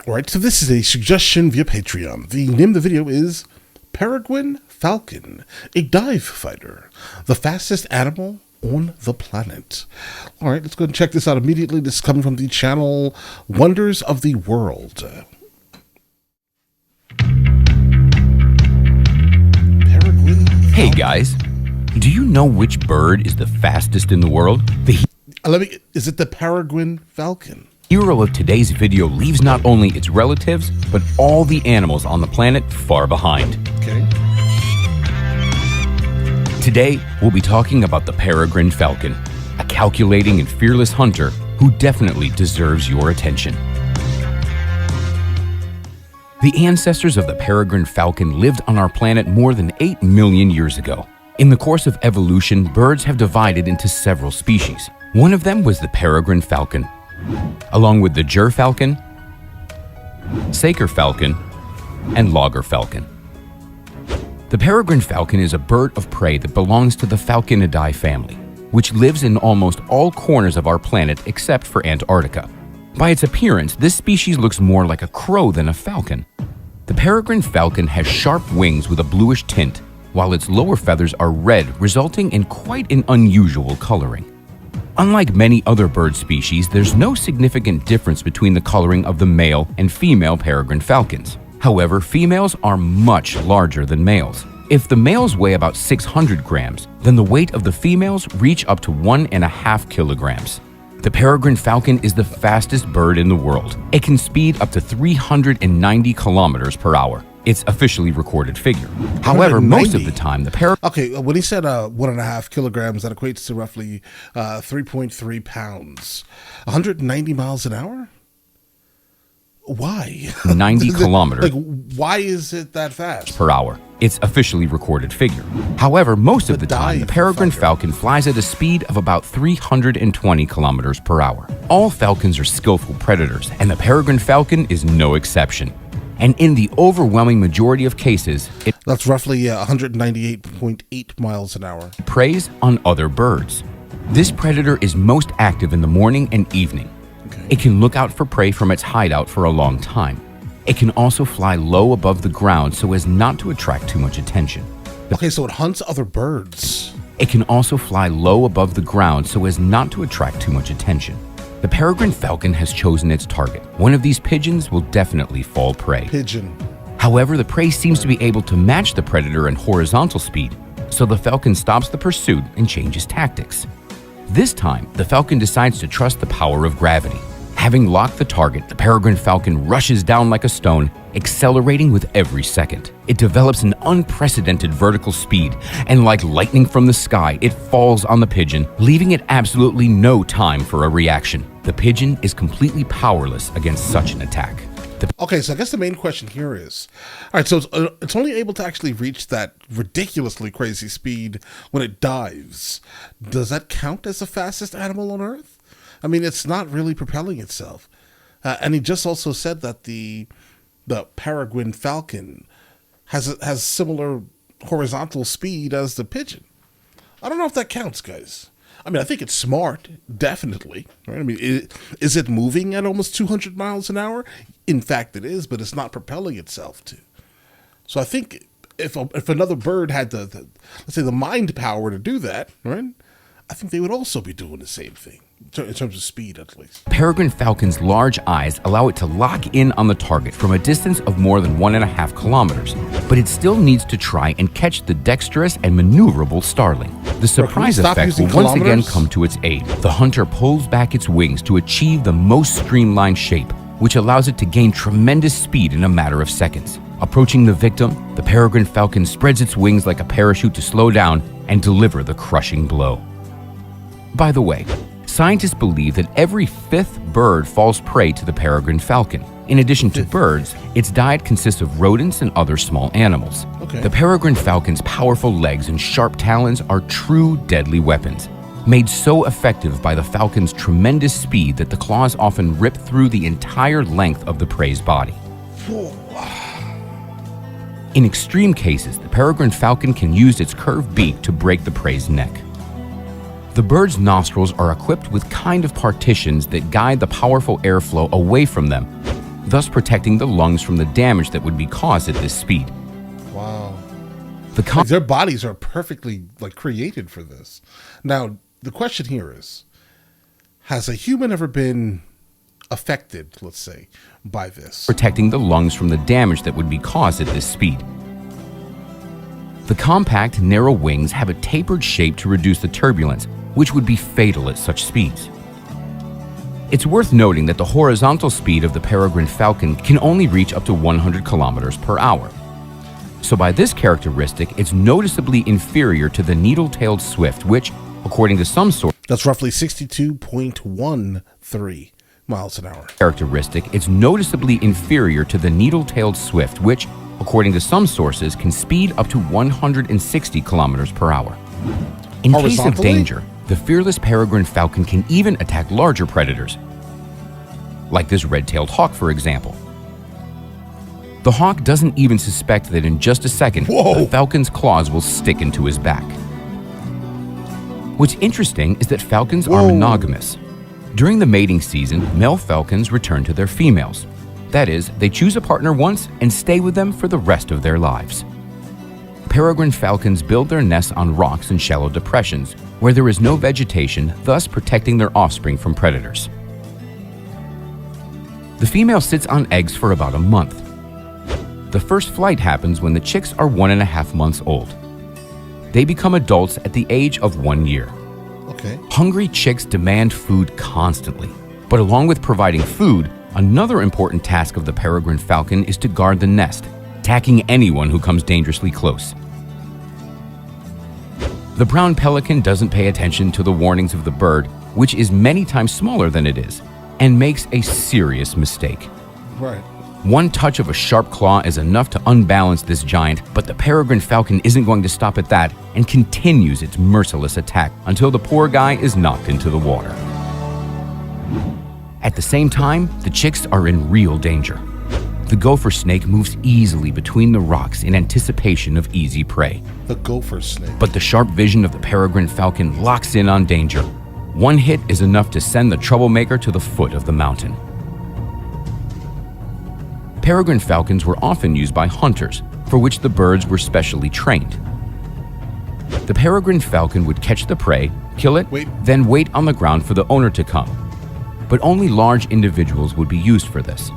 Alright, so this is a suggestion via Patreon. The name of the video is Peregrine Falcon, a dive fighter, the fastest animal on the planet. Alright, let's go and check this out immediately. This is coming from the channel Wonders of the World. Peregrine Falcon. Hey guys, do you know which bird is the fastest in the world? Is it the Peregrine Falcon? Hero of today's video leaves not only its relatives, but all the animals on the planet far behind. Okay. Today, we'll be talking about the peregrine falcon, a calculating and fearless hunter who definitely deserves your attention. The ancestors of the peregrine falcon lived on our planet more than 8 million years ago. In the course of evolution, birds have divided into several species. One of them was the peregrine falcon, along with the gerfalcon, saker falcon, and logger falcon. The peregrine falcon is a bird of prey that belongs to the Falconidae family, which lives in almost all corners of our planet except for Antarctica. By its appearance, this species looks more like a crow than a falcon. The peregrine falcon has sharp wings with a bluish tint, while its lower feathers are red, resulting in quite an unusual coloring. Unlike many other bird species, there's no significant difference between the coloring of the male and female peregrine falcons. However, females are much larger than males. If the males weigh about 600 grams, then the weight of the females reach up to 1.5 kilograms. The peregrine falcon is the fastest bird in the world. It can speed up to 390 kilometers per hour. Its officially recorded figure. However, most of the time, the peregrine... Okay, when he said 1.5 kilograms, that equates to roughly 3.3 pounds. 190 miles an hour? Why? 90 kilometers. Like, why is it that fast? Per hour. Its officially recorded figure. However, most of the time, the peregrine falcon flies at a speed of about 320 kilometers per hour. All falcons are skillful predators, and the peregrine falcon is no exception. And in the overwhelming majority of cases, that's roughly 198.8 miles an hour. Preys on other birds. This predator is most active in the morning and evening. Okay. It can look out for prey from its hideout for a long time. It can also fly low above the ground so as not to attract too much attention. Okay, so it hunts other birds. It can also fly low above the ground so as not to attract too much attention. The peregrine falcon has chosen its target. One of these pigeons will definitely fall prey. Pigeon. However, the prey seems to be able to match the predator in horizontal speed, so the falcon stops the pursuit and changes tactics. This time, the falcon decides to trust the power of gravity. Having locked the target, the peregrine falcon rushes down like a stone, accelerating with every second. It develops an unprecedented vertical speed, and like lightning from the sky, it falls on the pigeon, leaving it absolutely no time for a reaction. The pigeon is completely powerless against such an attack. Okay, so I guess the main question here is, all right, so it's only able to actually reach that ridiculously crazy speed when it dives. Does that count as the fastest animal on Earth? I mean, it's not really propelling itself. And he just also said that the peregrine falcon has similar horizontal speed as the pigeon. I don't know if that counts, guys. I mean, I think it's smart, definitely. Right? I mean, is it moving at almost 200 miles an hour? In fact, it is, but it's not propelling itself to. So I think if another bird had let's say the mind power to do that, right? I think they would also be doing the same thing. In terms of speed, at least. Peregrine falcon's large eyes allow it to lock in on the target from a distance of more than 1.5 kilometers, but it still needs to try and catch the dexterous and maneuverable starling. The surprise effect will once again come to its aid. The hunter pulls back its wings to achieve the most streamlined shape, which allows it to gain tremendous speed in a matter of seconds. Approaching the victim, the peregrine falcon spreads its wings like a parachute to slow down and deliver the crushing blow. By the way, scientists believe that every 5th bird falls prey to the peregrine falcon. In addition to birds, its diet consists of rodents and other small animals. Okay. The peregrine falcon's powerful legs and sharp talons are true deadly weapons, made so effective by the falcon's tremendous speed that the claws often rip through the entire length of the prey's body. In extreme cases, the peregrine falcon can use its curved beak to break the prey's neck. The bird's nostrils are equipped with kind of partitions that guide the powerful airflow away from them. thus protecting the lungs from the damage that would be caused at this speed. Wow. The Their bodies are perfectly created for this. Now, the question here is, has a human ever been affected, let's say, by this? Protecting the lungs from the damage that would be caused at this speed. The compact, narrow wings have a tapered shape to reduce the turbulence, which would be fatal at such speeds. It's worth noting that the horizontal speed of the peregrine falcon can only reach up to 100 kilometers per hour. So by this characteristic, it's noticeably inferior to the needle-tailed swift, which, according to some sources, that's roughly 62.13 miles an hour. It's noticeably inferior to the needle-tailed swift, which, according to some sources, can speed up to 160 kilometers per hour. In case of danger, the fearless peregrine falcon can even attack larger predators, like this red-tailed hawk, for example. The hawk doesn't even suspect that in just a second, the falcon's claws will stick into his back. What's interesting is that falcons are monogamous. During the mating season, male falcons return to their females. That is, they choose a partner once and stay with them for the rest of their lives. Peregrine falcons build their nests on rocks and shallow depressions where there is no vegetation, thus protecting their offspring from predators. The female sits on eggs for about a month. The first flight happens when the chicks are 1.5 months old. They become adults at the age of 1 year. Okay. Hungry chicks demand food constantly, but along with providing food, another important task of the peregrine falcon is to guard the nest, attacking anyone who comes dangerously close. The brown pelican doesn't pay attention to the warnings of the bird, which is many times smaller than it is, and makes a serious mistake. Right. One touch of a sharp claw is enough to unbalance this giant, but the peregrine falcon isn't going to stop at that and continues its merciless attack until the poor guy is knocked into the water. At the same time, the chicks are in real danger. The gopher snake moves easily between the rocks in anticipation of easy prey. The gopher snake. But the sharp vision of the peregrine falcon locks in on danger. One hit is enough to send the troublemaker to the foot of the mountain. Peregrine falcons were often used by hunters, for which the birds were specially trained. The peregrine falcon would catch the prey, kill it, then wait on the ground for the owner to come. But only large individuals would be used for this.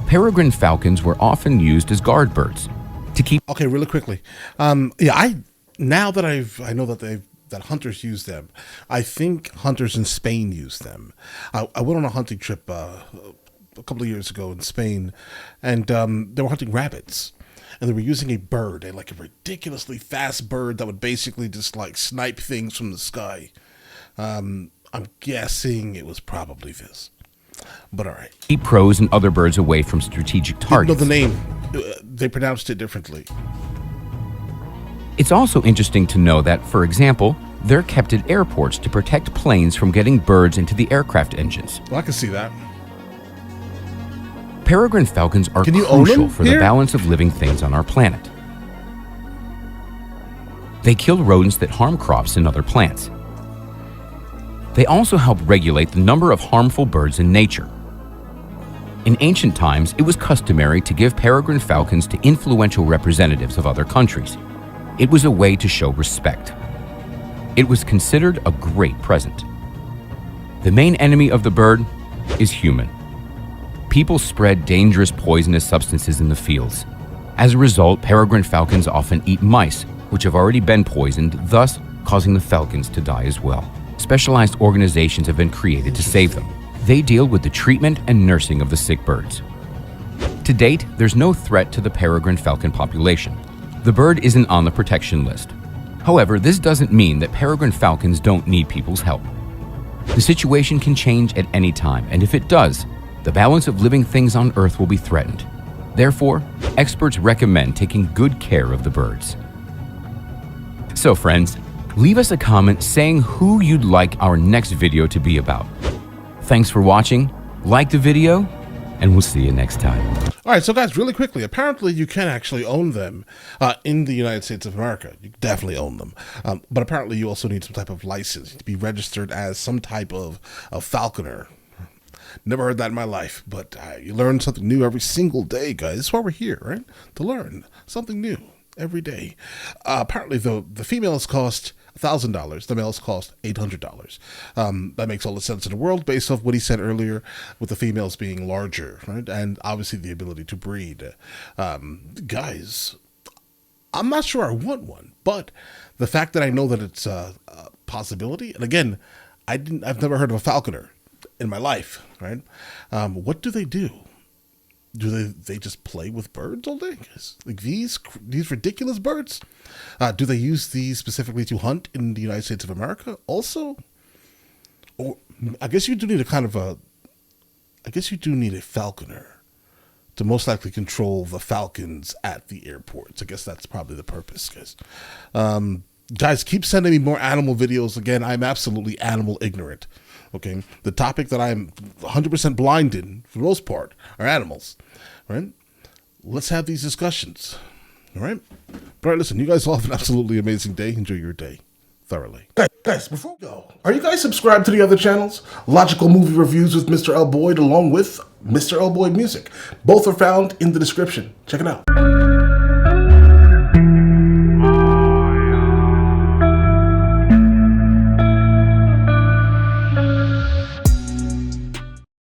Peregrine falcons were often used as guard birds to keep. Okay, really quickly. Now that I know that hunters use them. I think hunters in Spain use them. I went on a hunting trip a couple of years ago in Spain, and they were hunting rabbits, and they were using a bird, a ridiculously fast bird that would basically just snipe things from the sky. I'm guessing it was probably this. But all right. Keep crows and other birds away from strategic targets. No, the name. They pronounced it differently. It's also interesting to know that, for example, they're kept at airports to protect planes from getting birds into the aircraft engines. Well, I can see that. Peregrine falcons are crucial for the balance of living things on our planet. They kill rodents that harm crops and other plants. They also help regulate the number of harmful birds in nature. In ancient times, it was customary to give peregrine falcons to influential representatives of other countries. It was a way to show respect. It was considered a great present. The main enemy of the bird is human. People spread dangerous poisonous substances in the fields. As a result, peregrine falcons often eat mice, which have already been poisoned, thus causing the falcons to die as well. Specialized organizations have been created to save them. They deal with the treatment and nursing of the sick birds. To date, there's no threat to the peregrine falcon population. The bird isn't on the protection list. However, this doesn't mean that peregrine falcons don't need people's help. The situation can change at any time, and if it does, the balance of living things on Earth will be threatened. Therefore, experts recommend taking good care of the birds. So friends, leave us a comment saying who you'd like our next video to be about. Thanks for watching, like the video, and we'll see you next time. All right, so guys, really quickly, apparently you can actually own them in the United States of America. You definitely own them. But apparently you also need some type of license to be registered as some type of falconer. Never heard that in my life, but you learn something new every single day, guys. That's why we're here, right? To learn something new every day. Apparently, the females cost $1,000. The males cost $800. That makes all the sense in the world based off what he said earlier, with the females being larger, right? And obviously the ability to breed. Guys, I'm not sure I want one, but the fact that I know that it's a possibility, and again, I've never heard of a falconer in my life, right? What do they do? Do they just play with birds all day? Like these ridiculous birds? Do they use these specifically to hunt in the United States of America also? Or I guess you do need a falconer to most likely control the falcons at the airports. I guess that's probably the purpose, guys. Guys, keep sending me more animal videos. Again, I'm absolutely animal ignorant. Okay, the topic that I'm 100% blind in, for the most part, are animals. Right? Let's have these discussions. All right? All right, listen, you guys all have an absolutely amazing day. Enjoy your day thoroughly. Guys, before we go, are you guys subscribed to the other channels? Logical Movie Reviews with Mr. L. Boyd, along with Mr. L. Boyd Music. Both are found in the description. Check it out.